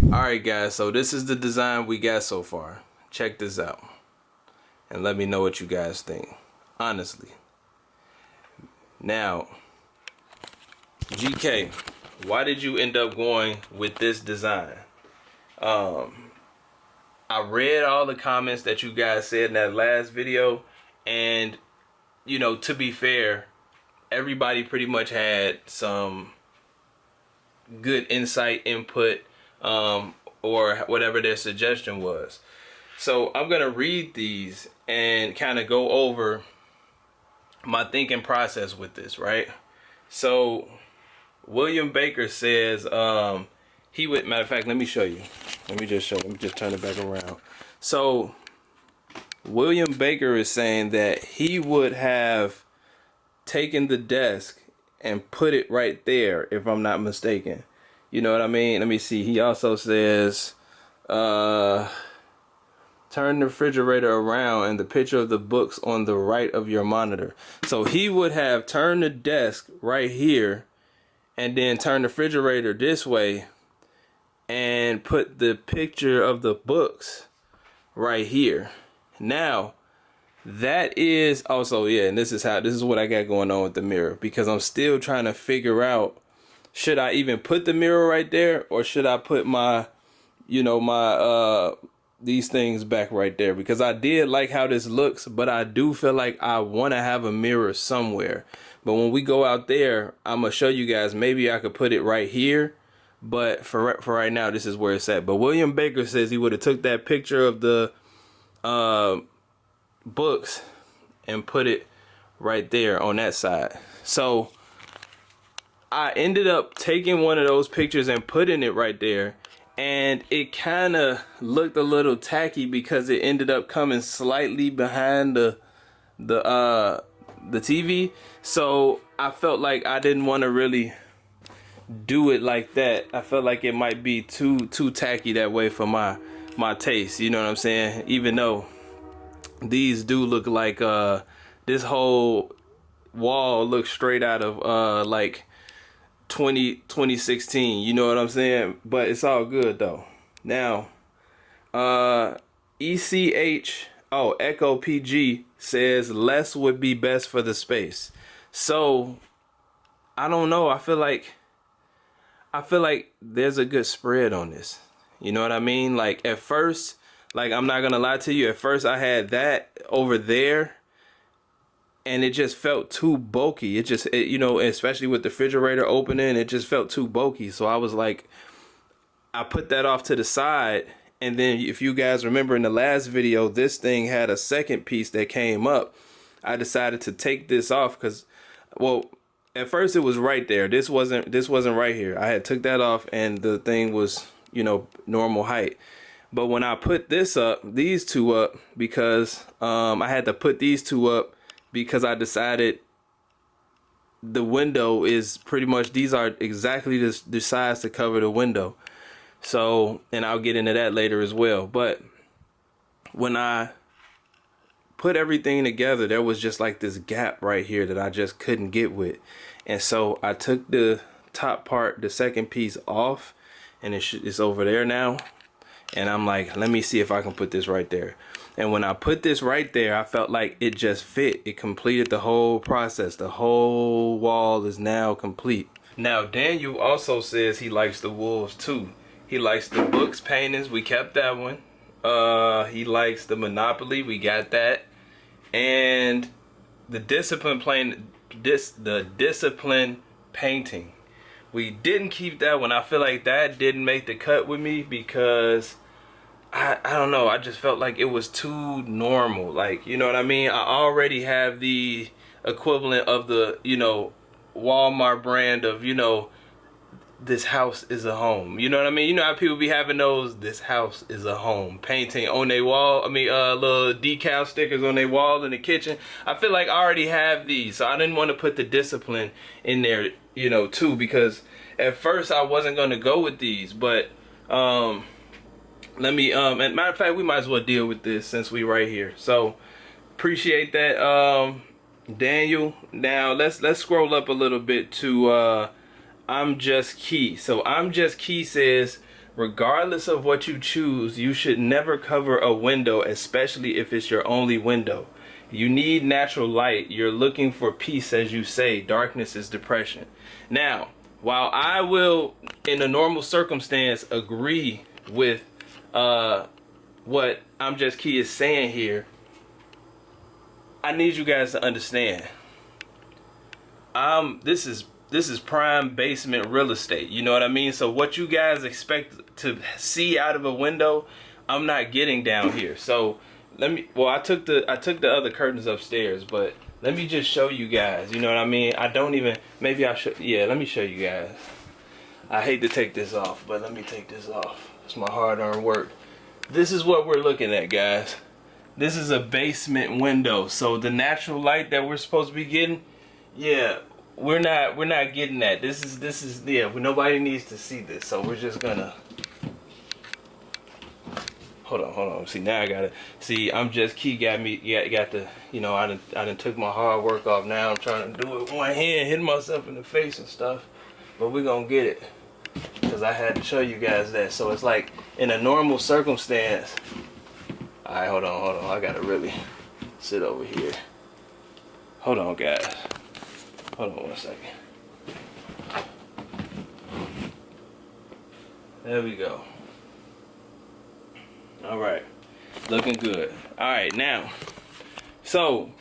Alright guys, so this is the design we got so far. Check this out. And let me know what you guys think. Honestly. Now, GK, why did you end up going with this design? I read all the comments that you guys said in that last video, and you know, to be fair, everybody pretty much had some good insight, input, or whatever their suggestion was. So I'm gonna read these and kind of go over my thinking process with this, right? So William Baker says he would, matter of fact, let me show you. Let me just turn it back around. So William Baker is saying that he would have taken the desk and put it right there, if I'm not mistaken. You know what I mean? Let me see. He also says turn the refrigerator around and the picture of the books on the right of your monitor. So he would have turned the desk right here and then turn the refrigerator this way and put the picture of the books right here. Now, that is also, yeah, and this is what I got going on with the mirror, because I'm still trying to figure out, should I even put the mirror right there, or should I put my, you know, my these things back right there? Because I did like how this looks, but I do feel like I want to have a mirror somewhere. But when we go out there, I'm gonna show you guys, maybe I could put it right here, but for right now, this is where it's at. But William Baker says he would have took that picture of the books and put it right there on that side. So I ended up taking one of those pictures and putting it right there, and it kind of looked a little tacky because it ended up coming slightly behind the TV. So I felt like I didn't want to really do it like that. I felt like it might be too tacky that way for my taste, you know what I'm saying? Even though these do look like this whole wall looks straight out of like 2016, you know what I'm saying? But it's all good though. Now Echo PG says less would be best for the space. So I don't know, I feel like there's a good spread on this, you know what I mean? Like at first, like, I'm not gonna lie to you, at first I had that over there and it just felt too bulky. It you know, especially with the refrigerator opening, it just felt too bulky. So I was like, I put that off to the side. And then if you guys remember in the last video, this thing had a second piece that came up. I decided to take this off because, well, at first it was right there. This wasn't right here. I had took that off and the thing was, you know, normal height. But when I put this up, these two up, because I had to put these two up because I decided the window is pretty much, these are exactly the size to cover the window. So, and I'll get into that later as well. But when I put everything together, there was just like this gap right here that I just couldn't get with. And so I took the top part, the second piece off, and it's over there now. And I'm like, let me see if I can put this right there. And when I put this right there, I felt like it just fit. It completed the whole process. The whole wall is now complete. Now, Daniel also says he likes the wolves too. He likes the books paintings. We kept that one. He likes the Monopoly. We got that. And the discipline painting. We didn't keep that one. I feel like that didn't make the cut with me because I don't know, I just felt like it was too normal. Like, you know what I mean? I already have the equivalent of the, you know, Walmart brand of, you know, this house is a home. You know what I mean? You know how people be having those, this house is a home, painting on their wall. I mean, little decal stickers on their wall in the kitchen. I feel like I already have these, so I didn't want to put the discipline in there, you know, too, because at first I wasn't going to go with these, but let me and matter of fact, we might as well deal with this since we right here. So appreciate that, Daniel. Now let's scroll up a little bit to I'm Just Key. So I'm Just Key says regardless of what you choose, you should never cover a window, especially if it's your only window. You need natural light. You're looking for peace, as you say. Darkness is depression. Now, while I will, in a normal circumstance, agree with what I'm Just Key is saying here, I need you guys to understand. This is prime basement real estate. You know what I mean? So what you guys expect to see out of a window, I'm not getting down here. So I took the other curtains upstairs, but let me just show you guys. You know what I mean? Maybe I should. Yeah, let me show you guys. I hate to take this off, but let me take this off. It's my hard-earned work. This is what we're looking at, guys. This is a basement window. So the natural light that we're supposed to be getting, yeah, we're not getting that. This is yeah, nobody needs to see this. So we're just gonna hold on. See, now I gotta see. I'm Just Key got the, you know, I done took my hard work off. Now I'm trying to do it with one hand, hitting myself in the face and stuff. But we're gonna get it, because I had to show you guys that. So it's like in a normal circumstance. All right, hold on. I gotta really sit over here. Hold on, guys. Hold on 1 second. There we go. All right, looking good. All right, now, so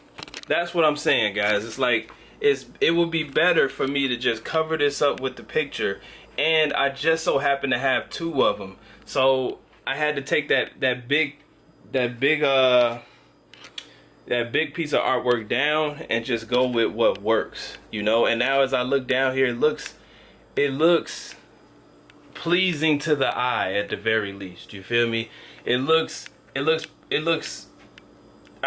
that's what I'm saying, guys. It's like it would be better for me to just cover this up with the picture, and I just so happen to have 2 of them. So I had to take that big piece of artwork down and just go with what works, you know. And now as I look down here, it looks pleasing to the eye at the very least. You feel me? It looks I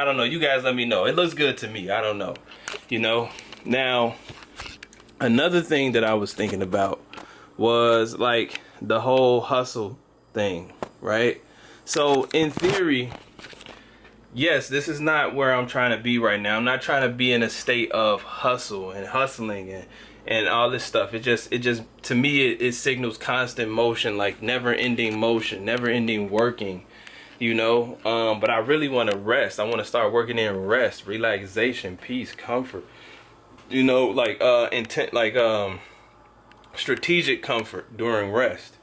don't know, you guys let me know. It looks good to me. I don't know. You know? Now, another thing that I was thinking about was like the whole hustle thing, right? So in theory, yes, this is not where I'm trying to be right now. I'm not trying to be in a state of hustle and hustling and all this stuff. It just to me it signals constant motion, like never ending motion, never ending working, you know. But I really want to rest. I want to start working in rest, relaxation, peace, comfort, you know, like strategic comfort during rest.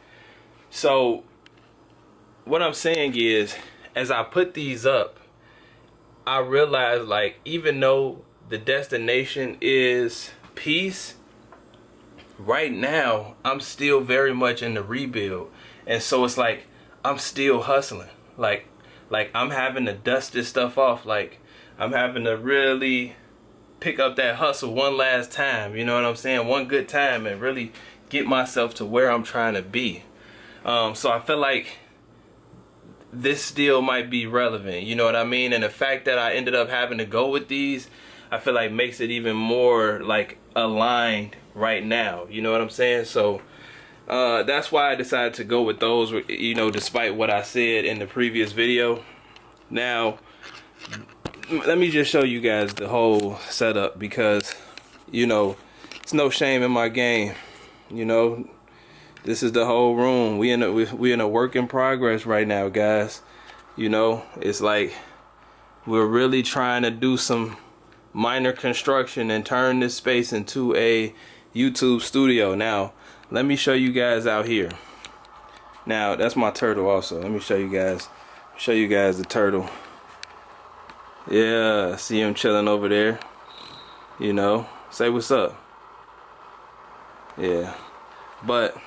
So what I'm saying is, as I put these up, I realized, like, even though the destination is peace, right now I'm still very much in the rebuild. And so it's like I'm still hustling. Like I'm having to dust this stuff off. Like I'm having to really pick up that hustle one last time, you know what I'm saying? One good time, and really get myself to where I'm trying to be. So I feel like this still might be relevant, you know what I mean? And the fact that I ended up having to go with these, I feel like makes it even more like aligned right now, you know what I'm saying? So that's why I decided to go with those, you know, despite what I said in the previous video. Now let me just show you guys the whole setup, because, you know, it's no shame in my game, you know. This is the whole room. We in a work in progress right now, guys. You know, it's like we're really trying to do some minor construction and turn this space into a YouTube studio. Now, let me show you guys out here. Now, that's my turtle also. Let me show you guys the turtle. Yeah, see him chilling over there. You know, say what's up. Yeah, but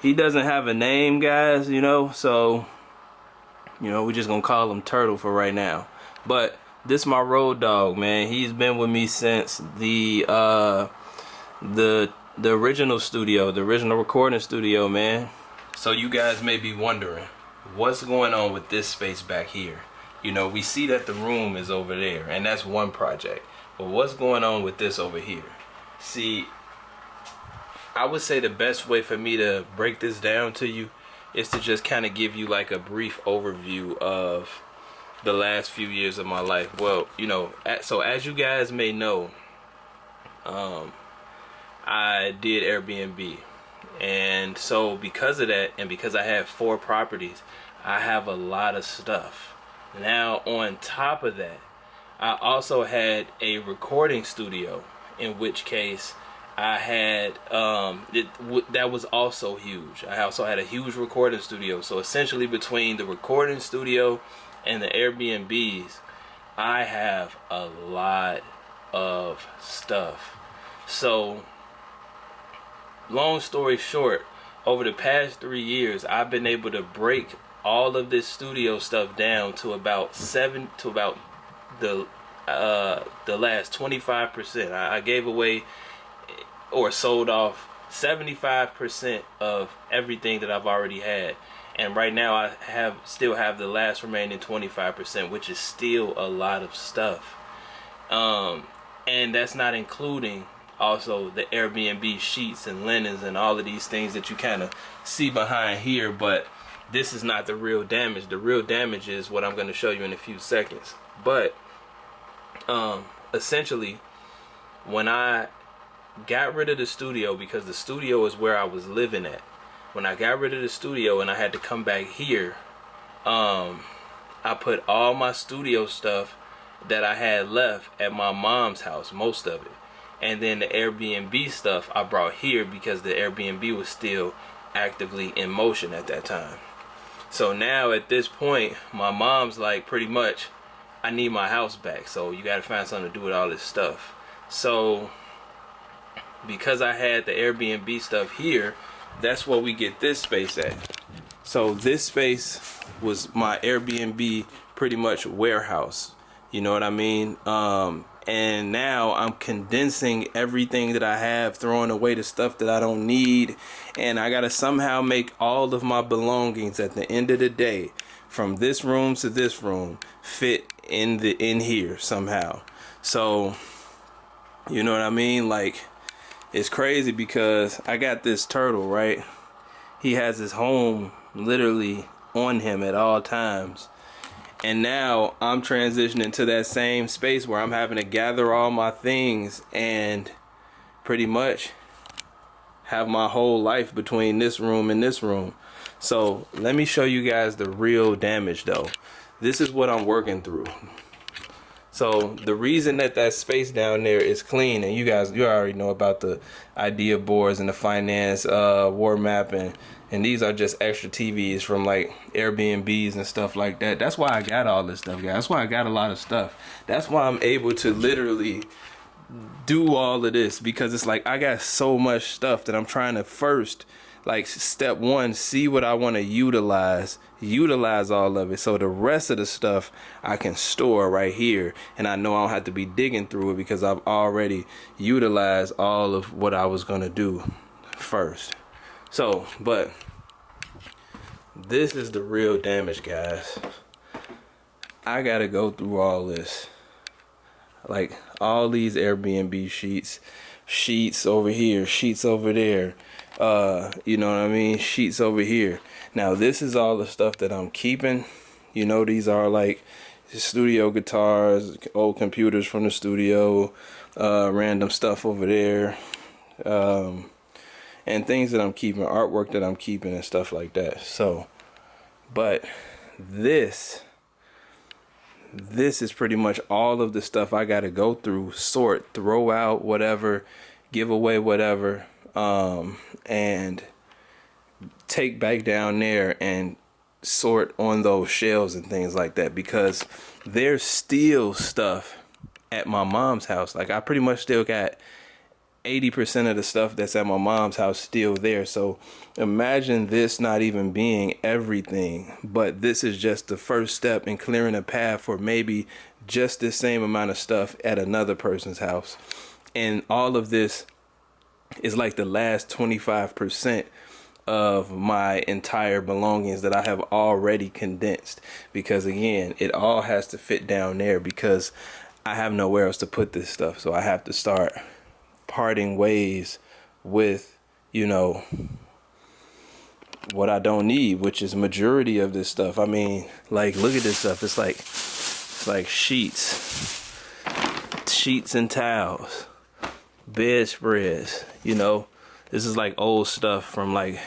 he doesn't have a name, guys, you know, so, you know, we're just gonna call him Turtle for right now. But this my road dog, man. He's been with me since the original studio, the original recording studio, man. So you guys may be wondering, what's going on with this space back here? You know, we see that the room is over there, and that's one project. But what's going on with this over here? See, I would say the best way for me to break this down to you is to just kind of give you like a brief overview of the last few years of my life. Well, you know, so as you guys may know, I did Airbnb, And so because of that, and because I have 4 properties, I have a lot of stuff. Now on top of that, I also had a recording studio, in which case I had that was also huge. I also had a huge recording studio. So essentially between the recording studio and the Airbnbs, I have a lot of stuff. So long story short, over the past 3 years, I've been able to break all of this studio stuff down to about the last 25%. I gave away or sold off 75% of everything that I've already had, and right now I still have the last remaining 25%, which is still a lot of stuff. And that's not including also the Airbnb sheets and linens and all of these things that you kind of see behind here. But this is not the real damage. The real damage is what I'm going to show you in a few seconds. But essentially, when I got rid of the studio, because the studio is where I was living at, when I got rid of the studio and I had to come back here, I put all my studio stuff that I had left at my mom's house, most of it. And then the Airbnb stuff I brought here because the Airbnb was still actively in motion at that time. So now at this point, my mom's like, pretty much, I need my house back. So you got to find something to do with all this stuff. So because I had the Airbnb stuff here, that's where we get this space at. So this space was my Airbnb pretty much warehouse. You know what I mean? And now I'm condensing everything that I have, throwing away the stuff that I don't need, and I gotta somehow make all of my belongings at the end of the day, from this room to this room, fit in here somehow. So, you know what I mean? Like, it's crazy because I got this turtle, right? He has his home literally on him at all times. And now I'm transitioning to that same space where I'm having to gather all my things and pretty much have my whole life between this room and this room. So let me show you guys the real damage though. This is what I'm working through. So the reason that space down there is clean, and you already know about the idea boards and the finance war map, and these are just extra TVs from like Airbnbs and stuff like that. That's why I got all this stuff, guys. That's why I got a lot of stuff. That's why I'm able to literally do all of this, because it's like I got so much stuff that I'm trying to first, like, step one, see what I want to utilize all of it, so the rest of the stuff I can store right here, and I know I don't have to be digging through it because I've already utilized all of what I was gonna do first. So, but this is the real damage, guys. I gotta go through all this, like all these Airbnb sheets over here, sheets over there, you know what I mean, sheets over here. Now this is all the stuff that I'm keeping. You know, these are like studio guitars, old computers from the studio, random stuff over there, and things that I'm keeping, artwork that I'm keeping and stuff like that. So, but this is pretty much all of the stuff I got to go through, sort, throw out, whatever, give away whatever, and take back down there and sort on those shelves and things like that, because there's still stuff at my mom's house. Like, I pretty much still got 80% of the stuff that's at my mom's house still there. So imagine this not even being everything, but this is just the first step in clearing a path for maybe just the same amount of stuff at another person's house. And all of this is like the last 25% of my entire belongings that I have already condensed, because again, it all has to fit down there because I have nowhere else to put this stuff. So I have to start parting ways with, you know, what I don't need, which is majority of this stuff. I mean, like, look at this stuff. It's like sheets and towels, bedspreads, you know. This is like old stuff from like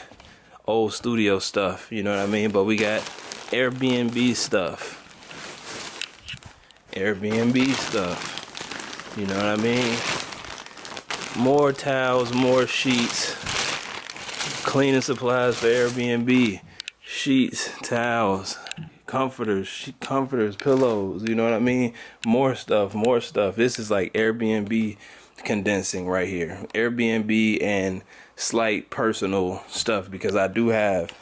old studio stuff, you know what I mean? But we got Airbnb stuff. Airbnb stuff. You know what I mean? More towels, more sheets. Cleaning supplies for Airbnb. Sheets, towels, comforters, pillows, you know what I mean? More stuff, more stuff. This is like Airbnb condensing right here. Airbnb and slight personal stuff, because I do have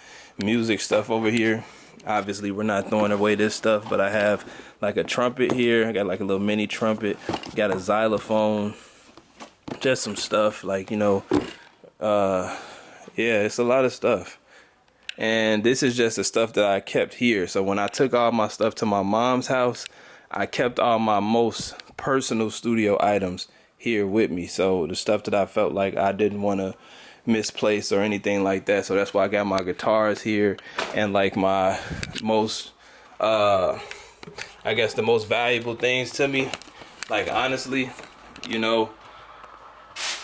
music stuff over here. Obviously, we're not throwing away this stuff, but I have like a trumpet here. I got like a little mini trumpet. Got a xylophone. Just some stuff like, you know, yeah, it's a lot of stuff. And this is just the stuff that I kept here. So when I took all my stuff to my mom's house, I kept all my most personal studio items here with me. So the stuff that I felt like I didn't want to misplace or anything like that. So that's why I got my guitars here and like my most, I guess the most valuable things to me. Like honestly, you know,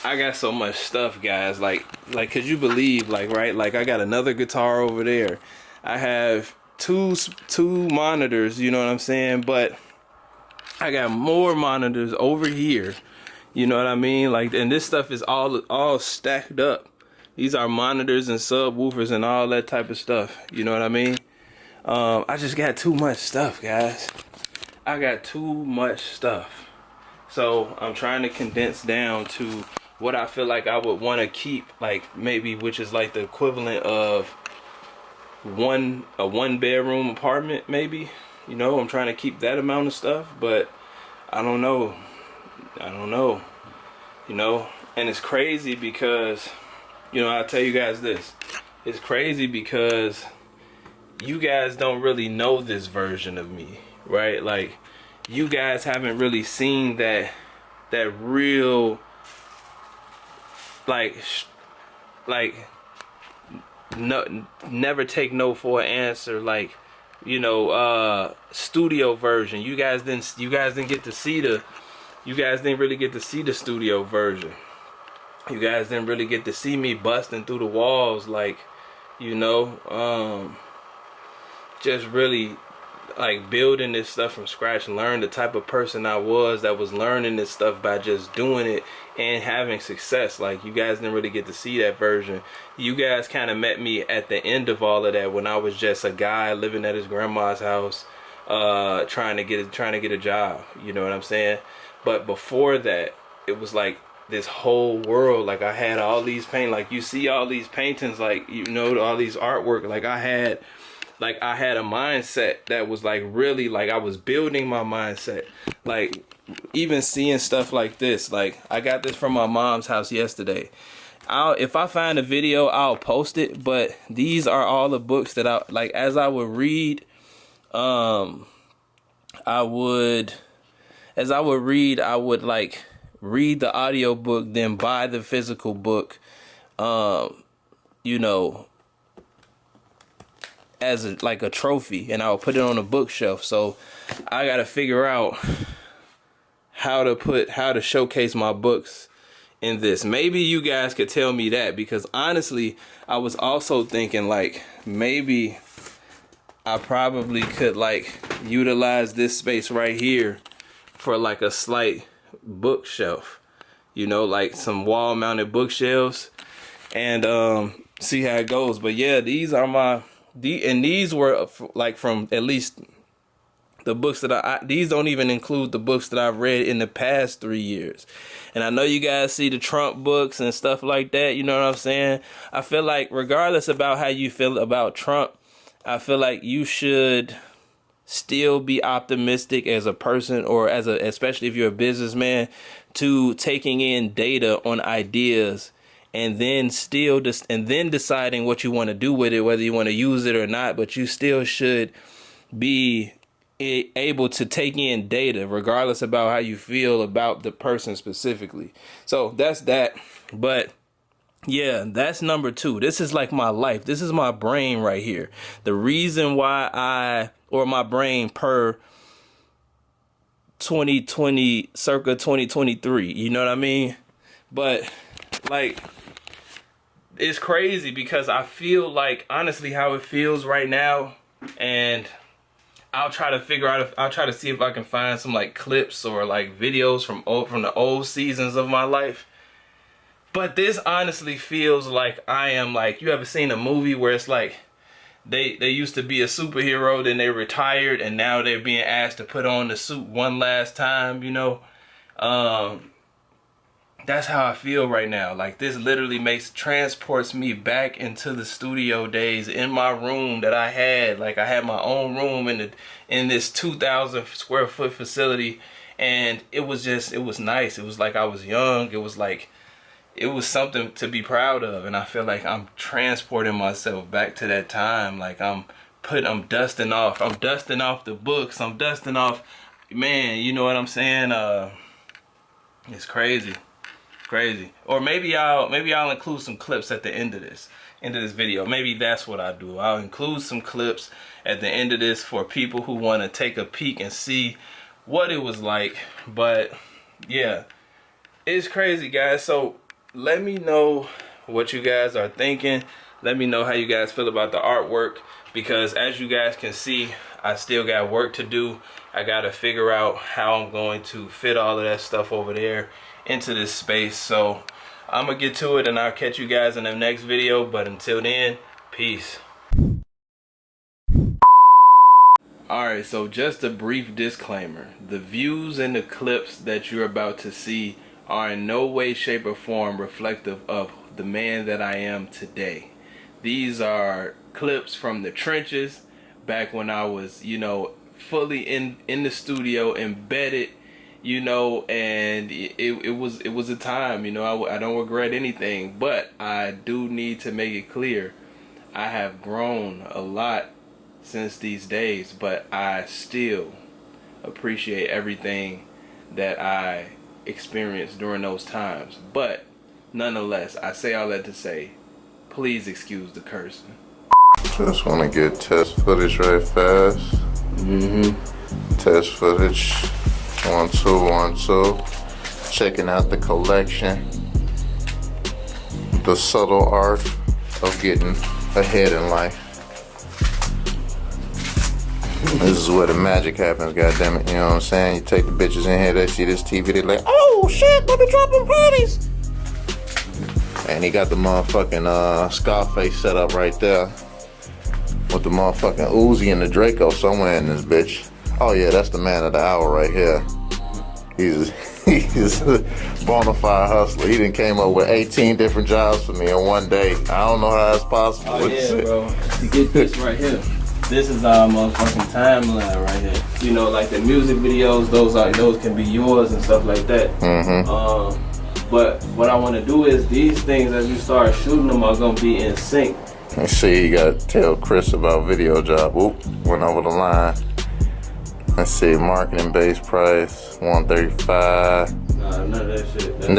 I got so much stuff, guys. Like, could you believe, like, right? Like, I got another guitar over there. I have two monitors, you know what I'm saying? But I got more monitors over here, you know what I mean? Like, and this stuff is all stacked up. These are monitors and subwoofers and all that type of stuff, you know what I mean? I just got too much stuff, guys. I got too much stuff. So I'm trying to condense down to what I feel like I would want to keep, like maybe, which is like the equivalent of a one bedroom apartment, maybe. You know, I'm trying to keep that amount of stuff, but I don't know. You know, and it's crazy because, you know, I'll tell you guys this. It's crazy because you guys don't really know this version of me, right? Like, you guys haven't really seen that real, no, never take no for an answer, like, you know, studio version. You guys didn't get to see you guys didn't really get to see the studio version. You guys didn't really get to see me busting through the walls, like, you know, just really like building this stuff from scratch, learn the type of person I was that was learning this stuff by just doing it and having success. Like, you guys didn't really get to see that version. You guys kind of met me at the end of all of that, when I was just a guy living at his grandma's house, trying to get a job, you know what I'm saying? But before that, it was like this whole world. Like, I had all these like, you see all these paintings, like, you know, all these artwork. Like, I had a mindset that was like, really, like, I was building my mindset. Like, even seeing stuff like this, like, I got this from my mom's house yesterday. If I find a video, I'll post it. But these are all the books that I, like, as I would read, I would like read the audio book, then buy the physical book, you know, as like a trophy, and I'll put it on a bookshelf. So I gotta figure out how to showcase my books in this. Maybe you guys could tell me that, because honestly, I was also thinking like, maybe I probably could like utilize this space right here for like a slight bookshelf, you know, like some wall mounted bookshelves, and see how it goes. But yeah, these are these were like from at least the books that these don't even include the books that I've read in the past 3 years. And I know you guys see the Trump books and stuff like that, you know what I'm saying? I feel like regardless about how you feel about Trump, I feel like you should still be optimistic as a person, or especially if you're a businessman, to taking in data on ideas, and then deciding what you want to do with it, whether you want to use it or not. But you still should be able to take in data regardless about how you feel about the person specifically. So that's that. But yeah, that's number 2. This is like my life. This is my brain right here. The reason why my brain per circa 2023, you know what I mean? But like, it's crazy because I feel like honestly how it feels right now, and I'll try to figure out if I'll try to see if I can find some like clips or like videos from the old seasons of my life. But this honestly feels like I am like, you ever seen a movie where it's like they used to be a superhero, then they retired, and now they're being asked to put on the suit one last time, you know? That's how I feel right now. Like, this literally transports me back into the studio days in my room that I had. Like, I had my own room in this 2,000 square foot facility, and it was nice. It was like I was young. It was something to be proud of, and I feel like I'm transporting myself back to that time. Like, I'm dusting off the books. I'm dusting off, man, you know what I'm saying? It's crazy. Or maybe I'll include some clips at the end of this video. Maybe that's what I do. I'll include some clips at the end of this for people who want to take a peek and see what it was like. But yeah, it's crazy, guys. So let me know what you guys are thinking. Let me know how you guys feel about the artwork, because as you guys can see, I still got work to do. I gotta figure out how I'm going to fit all of that stuff over there into this space. So I'm gonna get to it, and I'll catch you guys in the next video. But until then, peace. Alright, so just a brief disclaimer. The views and the clips that you're about to see are in no way, shape, or form reflective of the man that I am today. These are clips from the trenches back when I was, you know, fully in the studio, embedded, you know, and it was a time, you know. I don't regret anything, but I do need to make it clear I have grown a lot since these days, but I still appreciate everything that I experienced during those times. But nonetheless, I say all that to say, please excuse the cursing. Just want to get test footage right fast. Test footage. 1, 2, 1, 2. Checking out the collection. The subtle art of getting ahead in life. This is where the magic happens, goddammit. You know what I'm saying? You take the bitches in here, they see this TV, they like, oh shit, what the dropping parties? And he got the motherfucking Scarface set up right there. With the motherfucking Uzi and the Draco somewhere in this bitch. Oh yeah, that's the man of the hour right here. He's a bona fide hustler. He done came up with 18 different jobs for me in one day. I don't know how that's possible. Oh yeah, bro. To get this right here. This is our motherfucking timeline right here. You know, like the music videos, those can be yours and stuff like that. But what I want to do is these things, as you start shooting them, are gonna be in sync. Let's see, you gotta tell Chris about video job. Oop, went over the line. Let's see, marketing base price, 135. Nah, none of that shit. This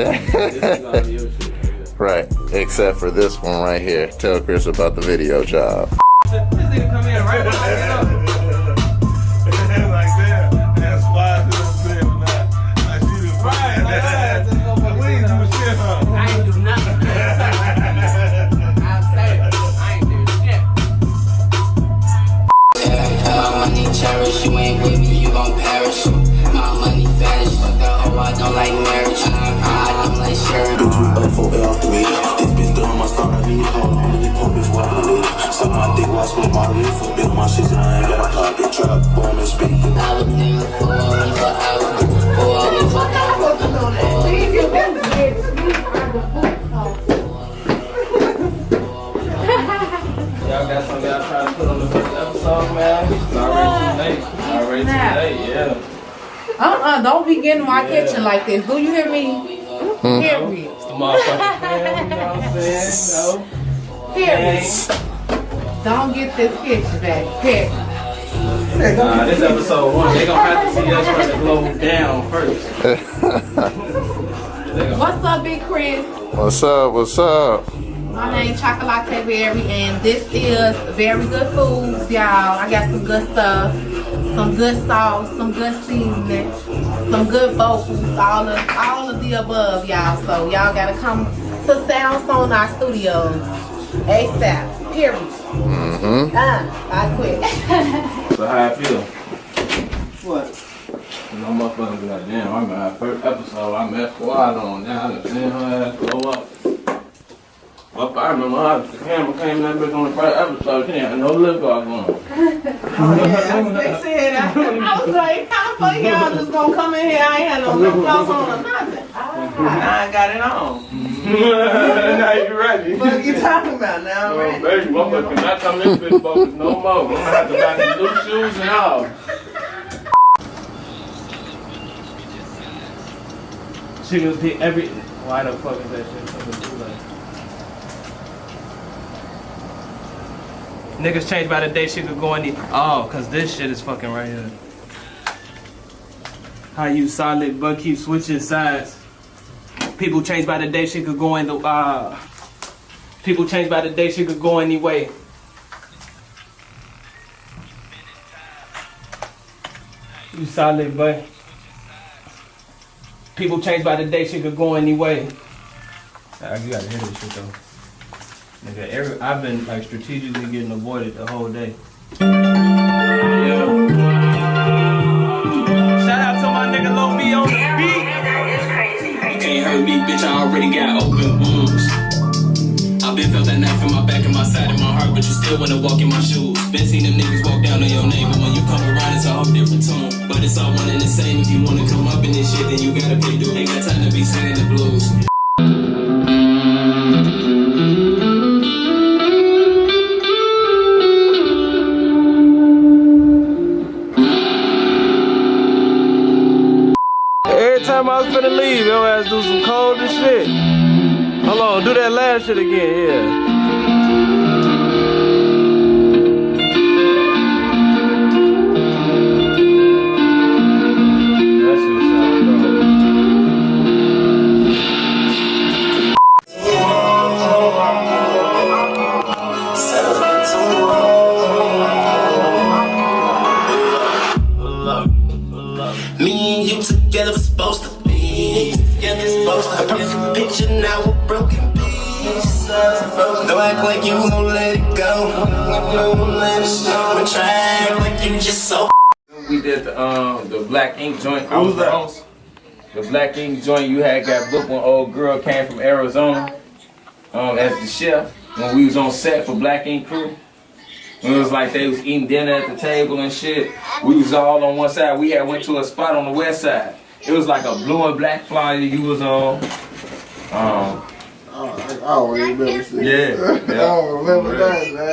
is all your shit. Right, except for this one right here. Tell Chris about the video job. This nigga come in right when I get up. Like that. That's why I'm saying like she didn't Right, we ain't do shit, huh? I ain't do nothing. I'll say it. I ain't do shit. My money cherish, you ain't with me, you gon' perish. My money fetish, fuck that hoe, I don't like marriage. I don't like sharing. Bitch, you up for L3. This bitch doing my start, I need hold on. Really pump bitch walking with it. Suck my dick, watch my margarita. Been on my season, I ain't got a pocket. Trap, boom, and speak. I would nigga for me forever. For me Y'all got something y'all trying to put on the first episode, man? It's already too late, yeah. Don't be getting in my kitchen like this. Do you hear me? Hear me. It's the motherfucking fan, you know what I'm saying? No. Hear me. Don't get this kitchen back. Hear me. Nah, this episode 1, they gonna have to see us from the globe down first. What's up, Big Chris? What's up, what's up? My name Chocolate Berry, and this is Very Good Foods, y'all. I got some good stuff, some good sauce, some good seasoning, some good vocals, all of the above, y'all. So y'all gotta come to Soundstone Studios. ASAP. Period. I quit. So how I feel? What? You know, motherfuckers be like, damn, I'm gonna have first episode. I met Squad on now. I done seen her ass blow up. Well, I remember her, the camera came in that bitch on the first episode. She ain't had no lip gloss on. They said, I was like, how the fuck y'all just gonna come in here? I ain't had no lip gloss on or nothing. I got it on. Now you ready. What are you talking about now? I'm ready. Baby, motherfucker cannot come in this bitch focus no more. I'm gonna have to buy some new shoes and all. She gonna pick every. Why the fuck is that shit coming through like? Niggas change by the day she could go in the. Oh, cause this shit is fucking right here. How you solid but keep switching sides. People change by the day she could go in the. People change by the day she could go any way. You solid but. People change by the day she could go any way. You gotta hear this shit though. Nigga, I've been like strategically getting avoided the whole day. Yeah. Shout out to my nigga Lil B on the beat. You can't hurt me, bitch, I already got open wounds. I've been felt that knife in my back and my side and my heart, but you still wanna walk in my shoes. Been seen them niggas walk down on your name, but when you come around, it's a whole different tune. But it's all one and the same. If you wanna come up in this shit, then you gotta pay due. Ain't got time to be singing the blues. Every time I was finna leave, your ass do some cold as shit. Hold on, do that last shit again, yeah. Me and you together was supposed to be together, supposed to. A perfect picture, now we're broken pieces. Don't act like you won't let it go. But try act like you just so. We did the Black Ink joint. I was the host. The Black Ink joint you had got booked when old girl came from Arizona as the chef when we was on set for Black Ink Crew. It was like they was eating dinner at the table and shit. We was all on one side. We had went to a spot on the west side. It was like a blue and black flyer you was on. I don't remember. Yeah. I don't remember that, man.